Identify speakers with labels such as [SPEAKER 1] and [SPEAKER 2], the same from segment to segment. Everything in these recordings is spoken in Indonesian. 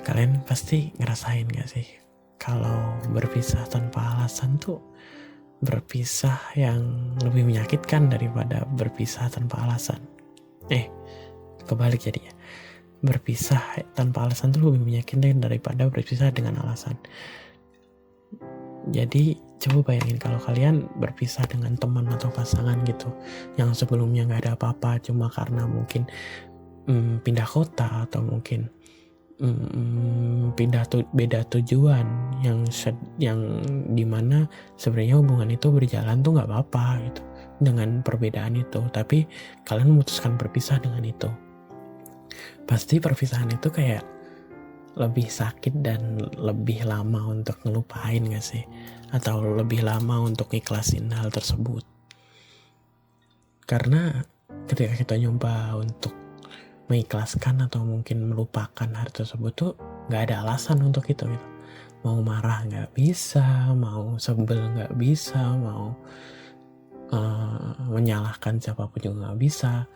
[SPEAKER 1] Kalian pasti ngerasain gak sih kalau berpisah tanpa alasan tuh berpisah yang lebih menyakitkan daripada berpisah tanpa alasan. Kebalik jadinya. Berpisah tanpa alasan tuh lebih menyakitkan daripada berpisah dengan alasan. Jadi coba bayangin kalau kalian berpisah dengan teman atau pasangan gitu, yang sebelumnya gak ada apa-apa, cuma karena mungkin pindah kota atau mungkin beda tujuan, yang dimana sebenarnya hubungan itu berjalan tuh nggak apa-apa gitu dengan perbedaan itu, tapi kalian memutuskan berpisah dengan itu. Pasti perpisahan itu kayak lebih sakit dan lebih lama untuk ngelupain gak sih, atau lebih lama untuk ikhlasin hal tersebut. Karena ketika kita nyoba untuk mengikhlaskan atau mungkin melupakan hal tersebut tuh gak ada alasan untuk itu gitu. Mau marah gak bisa, mau sebel gak bisa, mau menyalahkan siapapun juga gak bisa.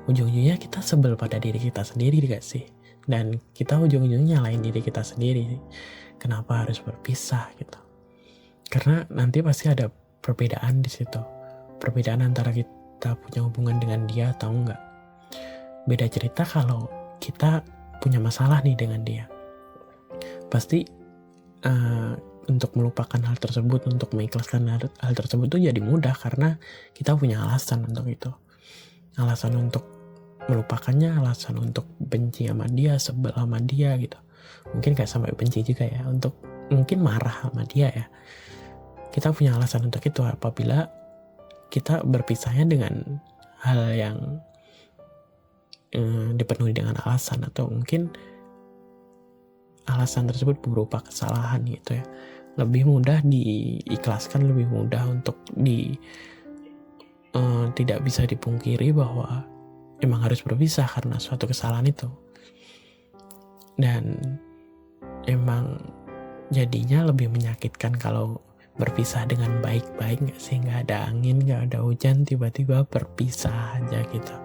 [SPEAKER 1] Ujung-ujungnya kita sebel pada diri kita sendiri gak sih? Dan kita ujung-ujungnya nyalain diri kita sendiri. Kenapa harus berpisah gitu? Karena nanti pasti ada perbedaan di situ. Perbedaan antara kita punya hubungan dengan dia atau enggak. Beda cerita kalau kita punya masalah nih dengan dia. Pasti untuk melupakan hal tersebut, untuk mengikhlaskan hal tersebut tuh jadi mudah karena kita punya alasan untuk itu. Alasan untuk melupakannya, alasan untuk benci sama dia, sebel sama dia gitu. Mungkin gak sampai benci juga ya, untuk mungkin marah sama dia ya. Kita punya alasan untuk itu apabila kita berpisahnya dengan hal yang dipenuhi dengan alasan, atau mungkin alasan tersebut berupa kesalahan gitu ya. Lebih mudah diikhlaskan, lebih mudah untuk tidak bisa dipungkiri bahwa emang harus berpisah karena suatu kesalahan itu. Dan emang jadinya lebih menyakitkan kalau berpisah dengan baik-baik gak sih? Gak ada angin, gak ada hujan, tiba-tiba berpisah aja gitu.